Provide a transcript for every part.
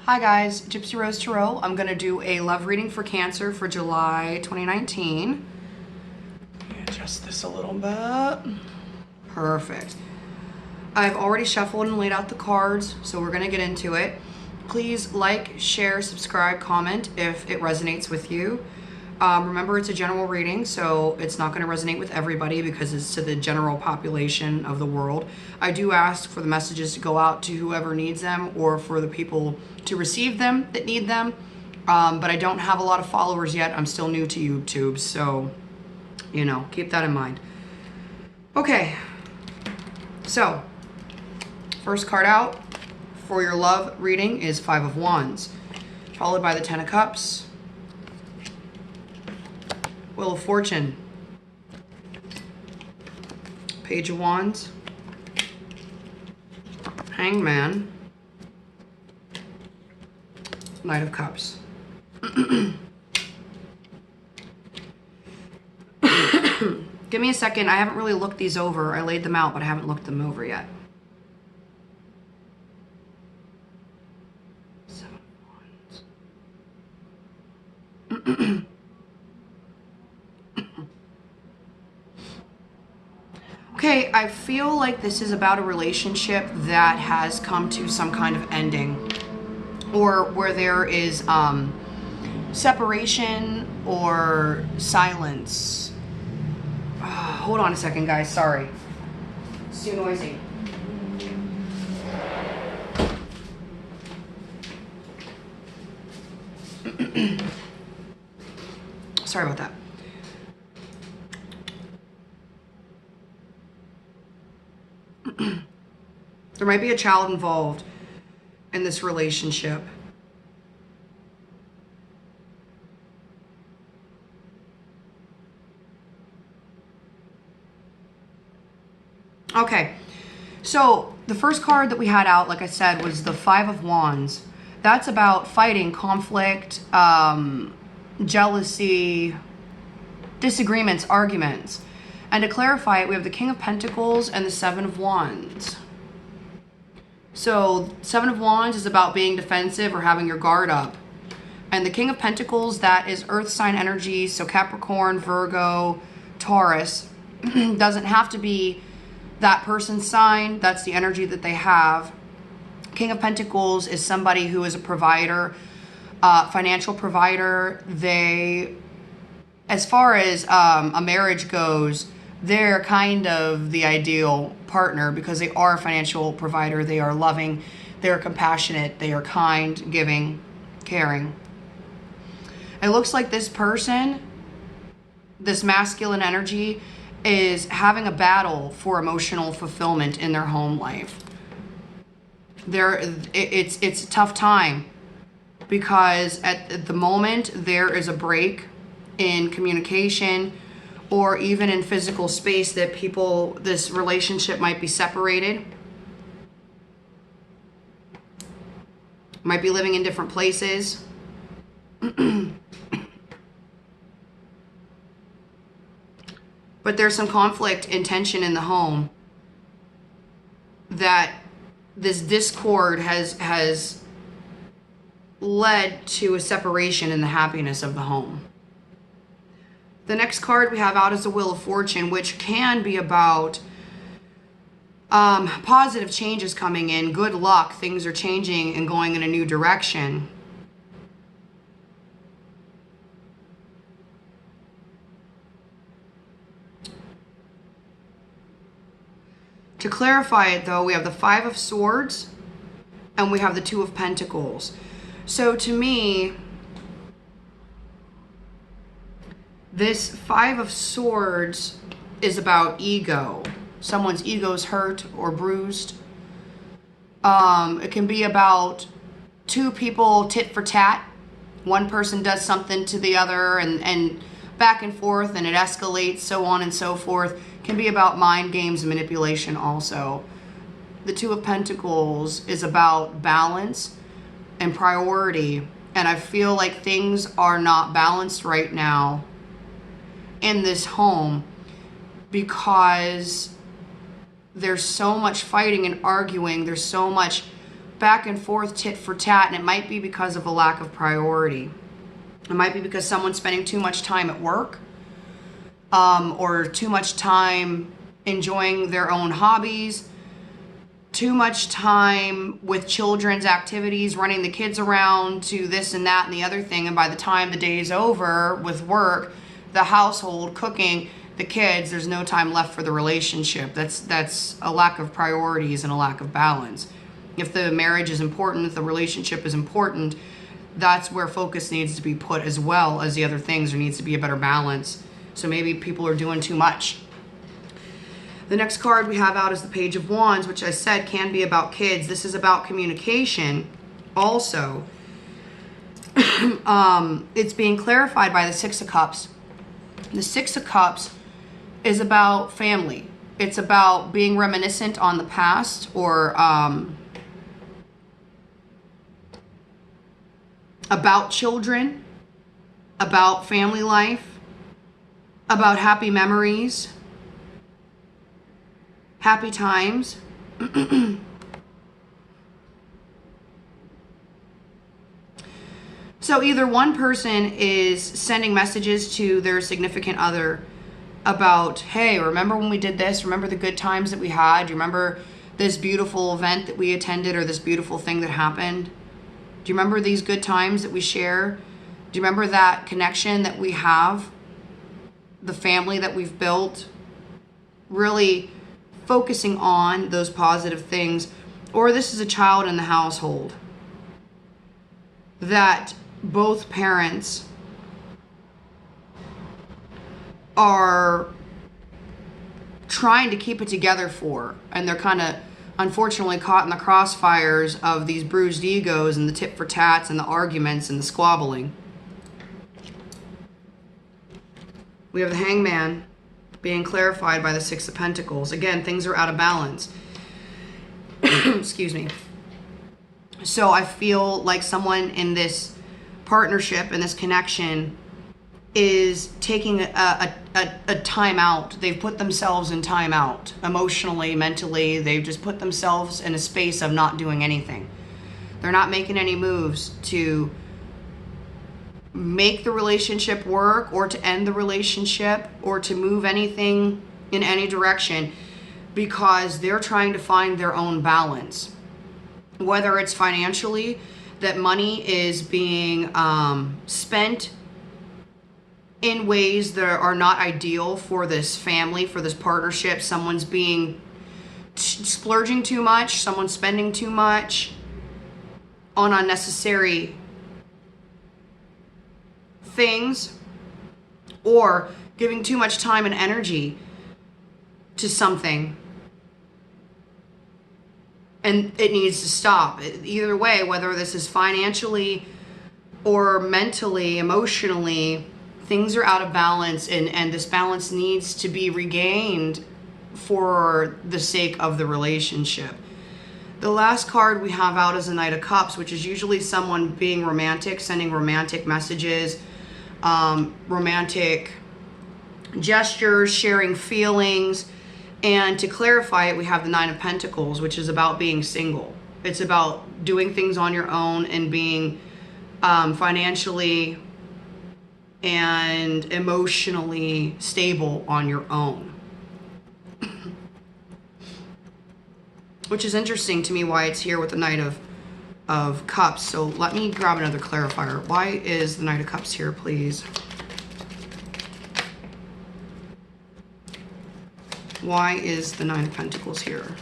Hi guys, Gypsy Rose Tarot. I'm going to do a love reading for Cancer for July 2019. Adjust this a little bit. Perfect. I've already shuffled and laid out the cards, so we're going to get into it. Please like, share, subscribe, comment if it resonates with you. Remember, it's a general reading, so it's not going to resonate with everybody because it's to the general population of the world. I do ask for the messages to go out to whoever needs them or for the people to receive them that need them. But I don't have a lot of followers yet. I'm still new to YouTube, so, you know, keep that in mind. Okay, so first card out for your love reading is Five of Wands, followed by the Ten of Cups, Wheel of Fortune, Page of Wands, Hangman, Knight of Cups. Give me a second. I haven't really looked these over. I laid them out, but I haven't looked them over yet. Seven of Wands. Okay, I feel like this is about a relationship that has come to some kind of ending, or where there is separation or silence. Hold on a second, guys. Sorry. It's too noisy. Sorry about that. There might be a child involved in this relationship. Okay, so the first card that we had out, like I said, was the Five of Wands. That's about fighting, conflict, jealousy, disagreements, arguments. And to clarify it, we have the King of Pentacles and the Seven of Wands. So Seven of Wands is about being defensive or having your guard up. And the King of Pentacles, that is earth sign energy. So Capricorn, Virgo, Taurus. Doesn't have to be that person's sign. That's the energy that they have. King of Pentacles is somebody who is a provider, financial provider. They, as far as a marriage goes, they're kind of the ideal partner because they are a financial provider. They are loving, they're compassionate, they are kind, giving, caring. It looks like this person, this masculine energy, is having a battle for emotional fulfillment in their home life. It's a tough time because at the moment there is a break in communication or even in physical space that this relationship might be separated. Might be living in different places. But there's some conflict and tension in the home that this discord has led to a separation in the happiness of the home. The next card we have out is the Wheel of Fortune, which can be about positive changes coming in, good luck, things are changing and going in a new direction. To clarify it though, we have the Five of Swords and we have the Two of Pentacles. So to me, this Five of Swords is about ego. Someone's ego is hurt or bruised. It can be about two people tit for tat. One person does something to the other and back and forth and it escalates, so on and so forth. It can be about mind games and manipulation also. The Two of Pentacles is about balance and priority. And I feel like things are not balanced right now in this home because there's so much fighting and arguing. There's so much back and forth, tit for tat, and it might be because of a lack of priority. It might be because someone's spending too much time at work, or too much time enjoying their own hobbies, too much time with children's activities, running the kids around to this and that and the other thing. And by the time the day is over with work, the household, cooking, the kids, there's no time left for the relationship. That's a lack of priorities and a lack of balance. If the marriage is important, if the relationship is important, that's where focus needs to be put, as well as the other things. There needs to be a better balance. So maybe people are doing too much. The next card we have out is the Page of Wands, which I said can be about kids. This is about communication also. It's being clarified by the Six of Cups. The Six of Cups is about family. It's about being reminiscent on the past, or about children, about family life, about happy memories, happy times. So either one person is sending messages to their significant other about, hey, remember when we did this? Remember the good times that we had? Do you remember this beautiful event that we attended, or this beautiful thing that happened? Do you remember these good times that we share? Do you remember that connection that we have? The family that we've built? Really focusing on those positive things. Or this is a child in the household that both parents are trying to keep it together for, and they're kind of unfortunately caught in the crossfires of these bruised egos and the tit for tats and the arguments and the squabbling. We have the Hangman being clarified by the Six of Pentacles. Again, things are out of balance. Excuse me. So I feel like someone in this partnership, in this connection, is taking a time out. They've put themselves in time out. Emotionally, mentally, they've just put themselves in a space of not doing anything. They're not making any moves to make the relationship work, or to end the relationship, or to move anything in any direction, because they're trying to find their own balance. Whether it's financially, that money is being spent in ways that are not ideal for this family, for this partnership. Someone's being splurging too much, someone's spending too much on unnecessary things, or giving too much time and energy to something, and it needs to stop. Either way, whether this is financially or mentally, emotionally, things are out of balance, and this balance needs to be regained for the sake of the relationship. The last card we have out is the Knight of Cups, which is usually someone being romantic, sending romantic messages, romantic gestures, sharing feelings. And to clarify it, we have the Nine of Pentacles, which is about being single. It's about doing things on your own and being financially and emotionally stable on your own. Which is interesting to me why it's here with the Knight of Cups. So let me grab another clarifier. Why is the Knight of Cups here, please? Why is the Nine of Pentacles here?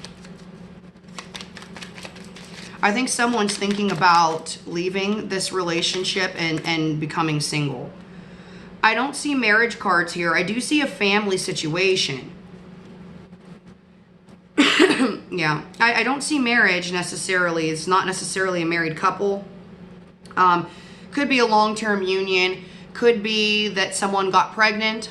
I think someone's thinking about leaving this relationship and becoming single. I don't see marriage cards here. I do see a family situation. Yeah, I don't see marriage necessarily. It's not necessarily a married couple. Could be a long-term union. Could be that someone got pregnant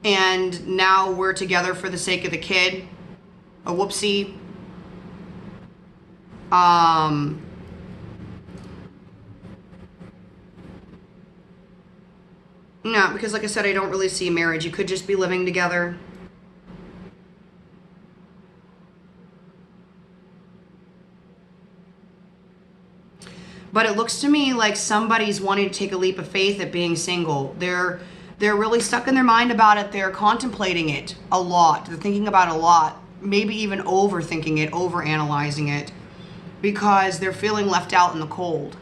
and now we're together for the sake of the kid. A whoopsie. No, because like I said, I don't really see marriage. You could just be living together. But it looks to me like somebody's wanting to take a leap of faith at being single. They're really stuck in their mind about it. They're contemplating it a lot. They're thinking about it a lot. Maybe even overthinking it, overanalyzing it, because they're feeling left out in the cold.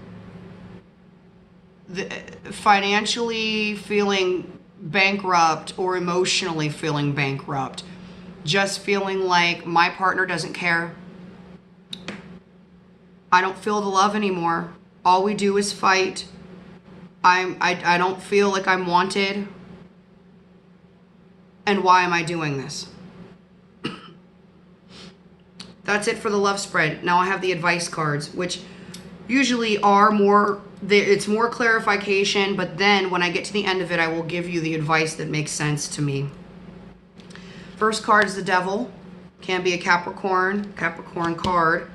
Financially feeling bankrupt or emotionally feeling bankrupt. Just feeling like my partner doesn't care. I don't feel the love anymore. All we do is fight. I don't feel like I'm wanted. And why am I doing this? That's it for the love spread. Now I have the advice cards, which usually are more, it's more clarification, but then when I get to the end of it, I will give you the advice that makes sense to me. First card is the Devil. Can be a Capricorn card.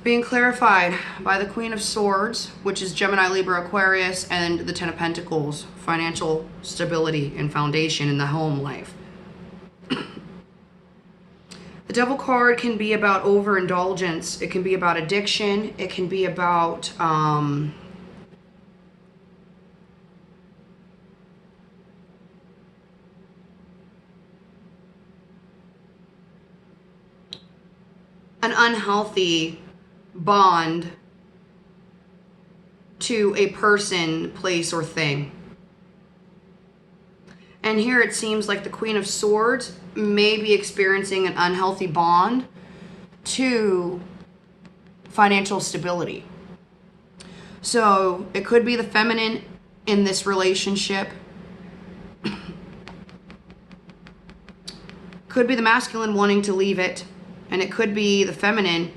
Being clarified by the Queen of Swords, which is Gemini, Libra, Aquarius, and the Ten of Pentacles, financial stability and foundation in the home life. The Devil card can be about overindulgence. It can be about addiction. It can be about an unhealthy bond to a person, place, or thing. And here it seems like the Queen of Swords may be experiencing an unhealthy bond to financial stability. So it could be the feminine in this relationship. Could be the masculine wanting to leave it. And it could be the feminine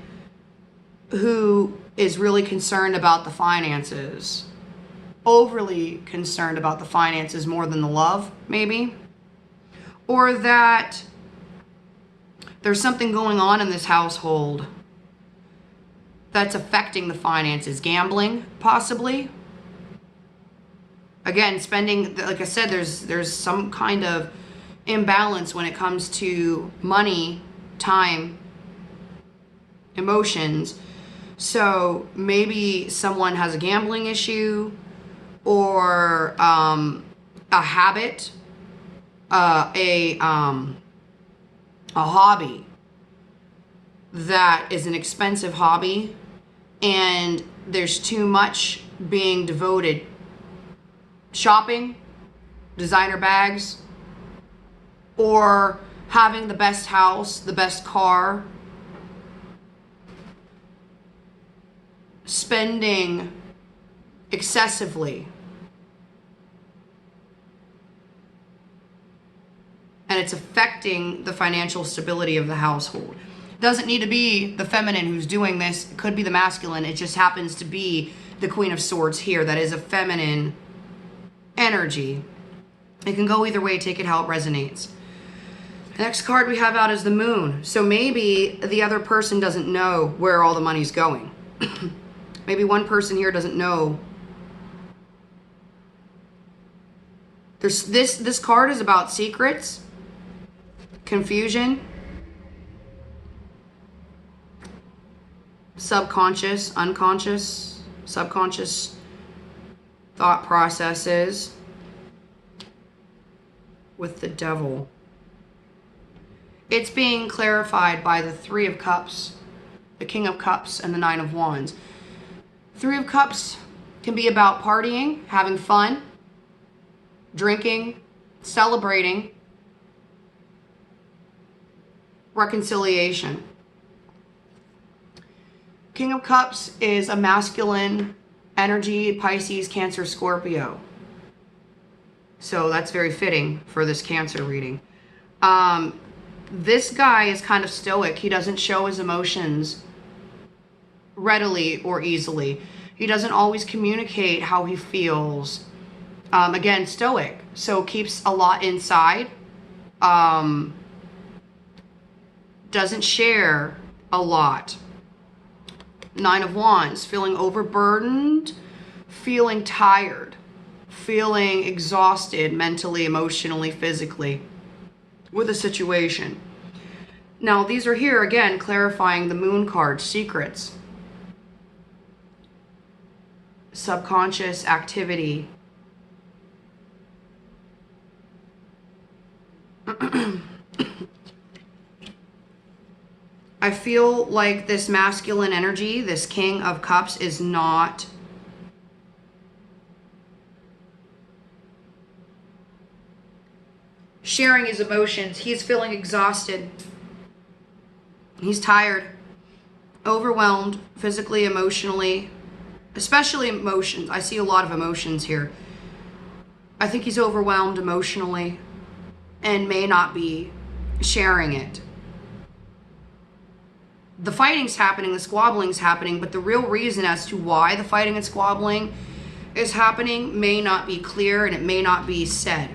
who is really concerned about the finances. Overly concerned about the finances more than the love, maybe. Or that there's something going on in this household that's affecting the finances. Gambling, possibly. Again, spending, like I said, there's some kind of imbalance when it comes to money, time, emotions. So maybe someone has a gambling issue, or a habit, a hobby that is an expensive hobby, and there's too much being devoted. Shopping, designer bags, or having the best house, the best car, spending excessively. And it's affecting the financial stability of the household. It doesn't need to be the feminine who's doing this. It could be the masculine. It just happens to be the Queen of Swords here. That is a feminine energy. It can go either way. Take it how it resonates. The next card we have out is the Moon. So maybe the other person doesn't know where all the money's going. Maybe one person here doesn't know. This card is about secrets, confusion, subconscious, unconscious, subconscious thought processes with the Devil. It's being clarified by the Three of Cups, the King of Cups, and the Nine of Wands. Three of Cups can be about partying, having fun, drinking, celebrating, reconciliation. King of Cups is a masculine energy, Pisces, Cancer, Scorpio. So that's very fitting for this Cancer reading. This guy is kind of stoic. He doesn't show his emotions readily or easily. He doesn't always communicate how he feels. Again, stoic. So keeps a lot inside. Doesn't share a lot. Nine of Wands, feeling overburdened, feeling tired, feeling exhausted mentally, emotionally, physically with a situation. Now, these are here, again, clarifying the Moon card, secrets. subconscious activity. I feel like this masculine energy, this King of Cups, is not sharing his emotions. He's feeling exhausted. He's tired, overwhelmed, physically, emotionally, especially emotions. I see a lot of emotions here. I think he's overwhelmed emotionally and may not be sharing it. The fighting's happening, the squabbling's happening, but the real reason as to why the fighting and squabbling is happening may not be clear, and it may not be said.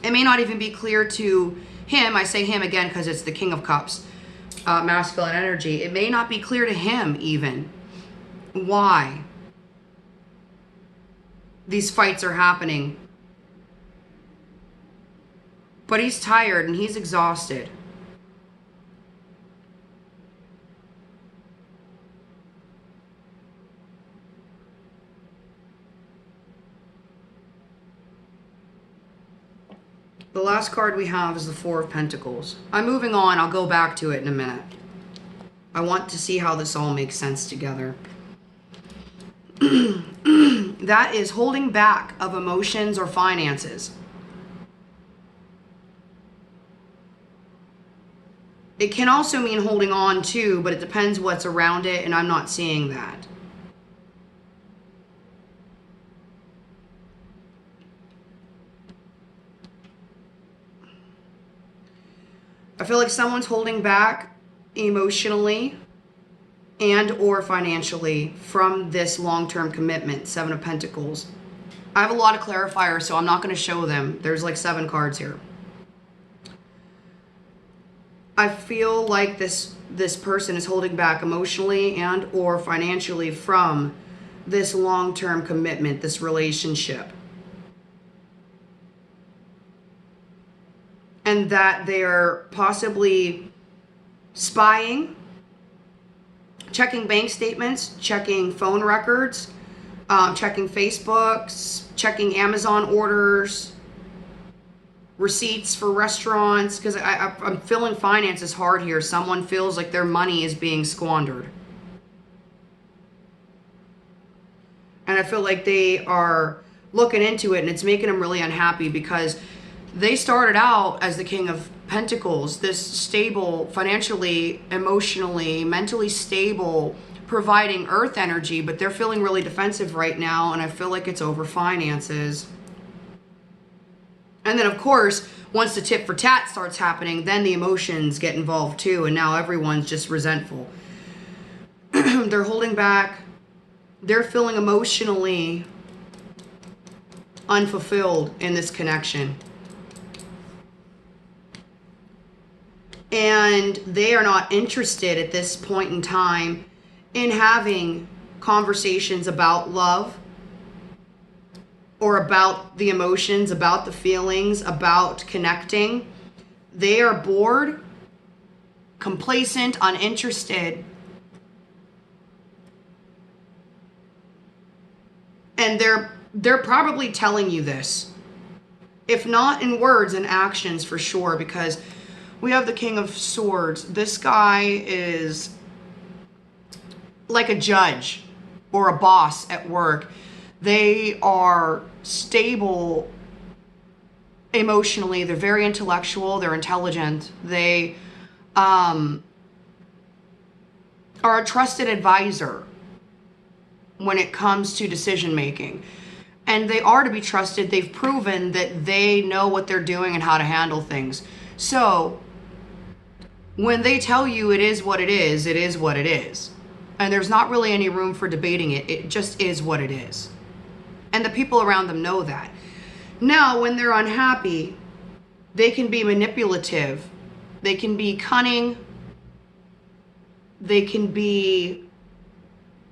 It may not even be clear to him. I say him again because it's the King of Cups, masculine energy. It may not be clear to him even why these fights are happening. But he's tired and he's exhausted. The last card we have is the Four of Pentacles. I'm moving on. I'll go back to it in a minute. I want to see how this all makes sense together. That is holding back of emotions or finances. It can also mean holding on to, but it depends what's around it, and I'm not seeing that. I feel like someone's holding back emotionally and or financially from this long-term commitment. Seven of Pentacles. I have a lot of clarifiers, so I'm not going to show them. There's like 7 cards here. I feel like this person is holding back emotionally and or financially from this long-term commitment, this relationship. And that they're possibly spying, checking bank statements, checking phone records, checking Facebooks, checking Amazon orders, receipts for restaurants, because I'm feeling finances hard here. Someone feels like their money is being squandered. And I feel like they are looking into it, and it's making them really unhappy because they started out as the King of Pentacles, this stable, financially, emotionally, mentally stable, providing earth energy, but they're feeling really defensive right now, and I feel like it's over finances. And then, of course, once the tit for tat starts happening, then the emotions get involved too, and now everyone's just resentful. They're holding back. They're feeling emotionally unfulfilled in this connection. And they are not interested at this point in time in having conversations about love or about the emotions, about the feelings, about connecting. They are bored, complacent, uninterested. And they're probably telling you this. If not in words, in actions for sure, because we have the King of Swords. This guy is like a judge or a boss at work. They are stable emotionally. They're very intellectual. They're intelligent. They are a trusted advisor when it comes to decision making. And they are to be trusted. They've proven that they know what they're doing and how to handle things. So when they tell you it is what it is, it is what it is. And there's not really any room for debating it. It just is what it is. And the people around them know that. Now, when they're unhappy, they can be manipulative. They can be cunning. They can be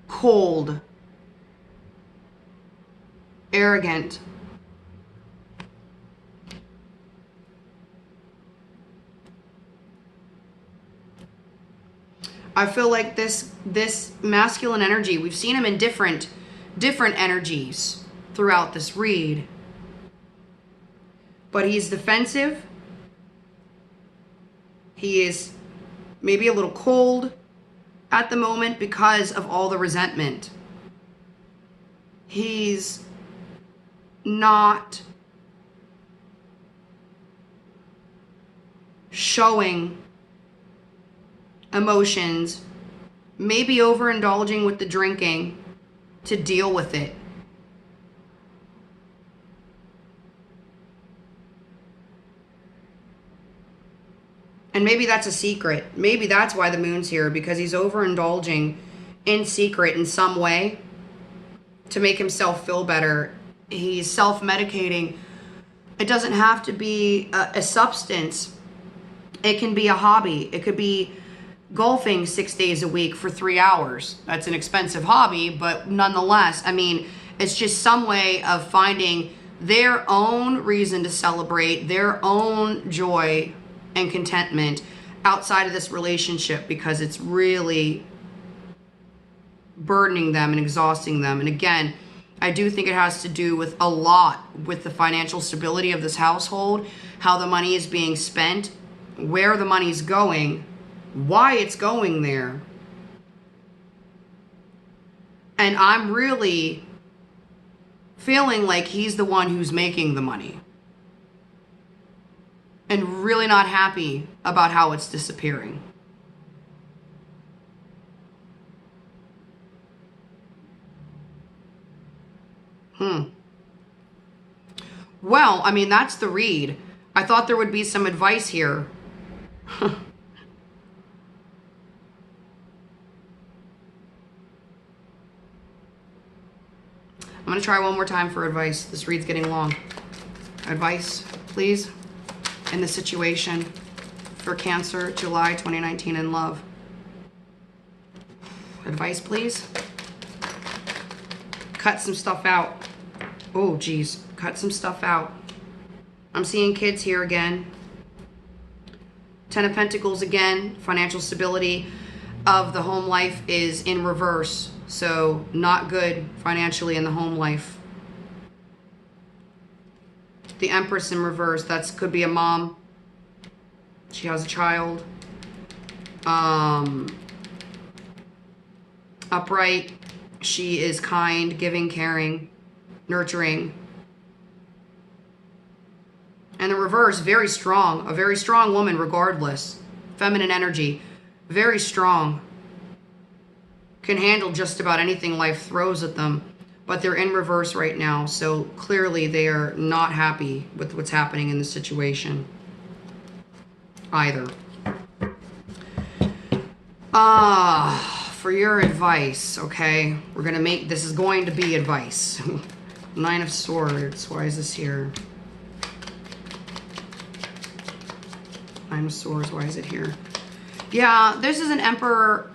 cold, arrogant. I feel like this masculine energy, we've seen him in different different energies throughout this read. But he's defensive. He is maybe a little cold at the moment because of all the resentment. He's not showing emotions, maybe overindulging with the drinking to deal with it. And maybe that's a secret. Maybe that's why the moon's here, because he's overindulging in secret in some way to make himself feel better. He's self-medicating. It doesn't have to be a substance. It can be a hobby. It could be golfing 6 days a week for 3 hours. That's an expensive hobby, but nonetheless, I mean, it's just some way of finding their own reason to celebrate, their own joy and contentment outside of this relationship, because it's really burdening them and exhausting them. And again, I do think it has to do with a lot with the financial stability of this household, how the money is being spent, where the money's going, why it's going there. And I'm really feeling like he's the one who's making the money and really not happy about how it's disappearing. Well, I mean, that's the read. I thought there would be some advice here. I'm going to try one more time for advice. This read's getting long. Advice, please, in the situation for Cancer, July 2019 in love. Advice, please. Cut some stuff out. Oh, geez. Cut some stuff out. I'm seeing kids here again. 10 of Pentacles again. Financial stability of the home life is in reverse. So not good financially in the home life. The Empress in reverse. That could be a mom. She has a child. Upright. She is kind, giving, caring, nurturing. And the reverse, very strong. A very strong woman regardless. Feminine energy. Very strong. Can handle just about anything life throws at them. But they're in reverse right now. So clearly they are not happy with what's happening in the situation. Either. For your advice, okay? We're going to make, this is going to be advice. 9 of Swords. Why is this here? 9 of Swords. Why is it here? Yeah, this is an emperor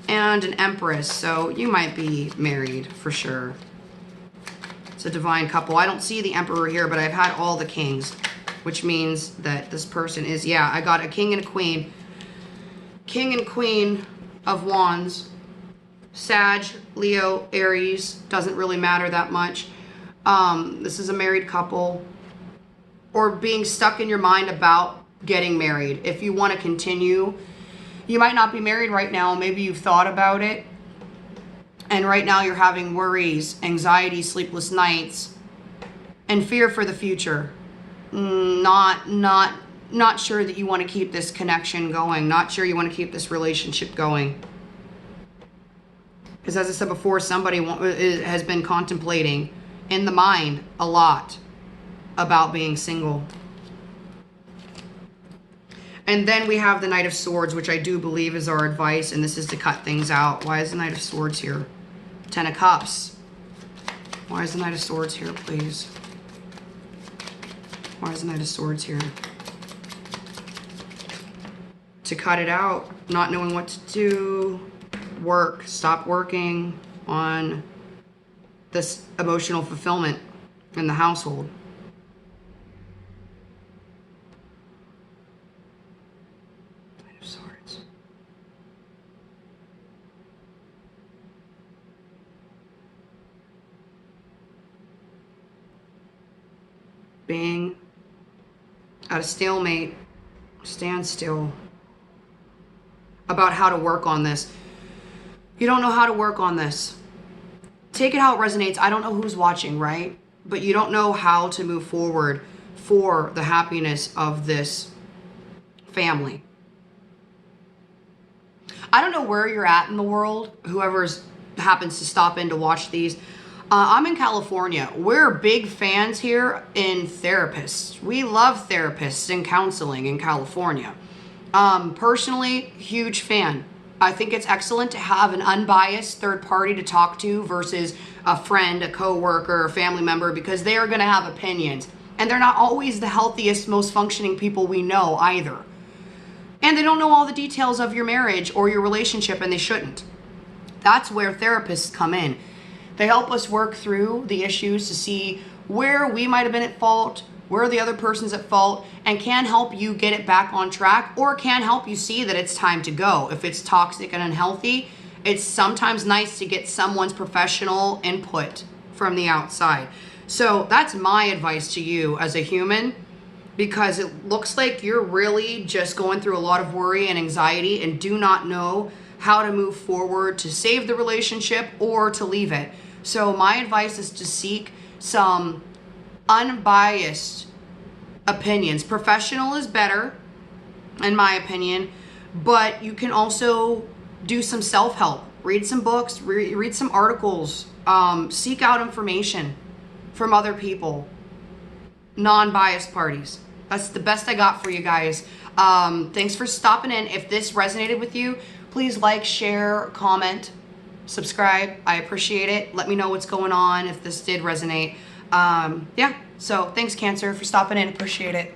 and an empress. So you might be married for sure. It's a divine couple. I don't see the emperor here, but I've had all the kings, which means that this person is, yeah, I got a king and a queen. King and queen of wands. Sag, Leo, Aries. Doesn't really matter that much. This is a married couple. Or being stuck in your mind about getting married. If you want to continue, you might not be married right now. Maybe you've thought about it. And right now you're having worries, anxiety, sleepless nights, and fear for the future. Not sure that you want to keep this connection going. Not sure you want to keep this relationship going. Because as I said before, somebody has been contemplating in the mind a lot about being single. And then we have the Knight of Swords, which I do believe is our advice, and this is to cut things out. Why is the Knight of Swords here? 10 of Cups. Why is the Knight of Swords here, please? Why is the Knight of Swords here? To cut it out, not knowing what to do, work, stop working on this emotional fulfillment in the household. Knight of Swords. being at a stalemate, standstill, about how to work on this. You don't know how to work on this. Take it how it resonates. I don't know who's watching, right? But you don't know how to move forward for the happiness of this family. I don't know where you're at in the world, whoever's happens to stop in to watch these. I'm in California. We're big fans here in therapists. We love therapists and counseling in California. Personally, huge fan. I think it's excellent to have an unbiased third party to talk to versus a friend, a coworker, a family member, because they are going to have opinions. And they're not always the healthiest, most functioning people we know either. And they don't know all the details of your marriage or your relationship, and they shouldn't. That's where therapists come in. They help us work through the issues to see where we might have been at fault, where the other person's at fault, and can help you get it back on track, or can help you see that it's time to go. If it's toxic and unhealthy, it's sometimes nice to get someone's professional input from the outside. So that's my advice to you as a human, because it looks like you're really just going through a lot of worry and anxiety and do not know how to move forward to save the relationship or to leave it. So my advice is to seek some unbiased opinions. Professional is better, in my opinion, but you can also do some self-help. Read some books, read some articles, seek out information from other people, non-biased parties. That's the best I got for you guys. Thanks for stopping in. If this resonated with you, please like, share, comment, subscribe. I appreciate it. Let me know what's going on if this did resonate. Yeah, so thanks, Cancer, for stopping in. Appreciate it.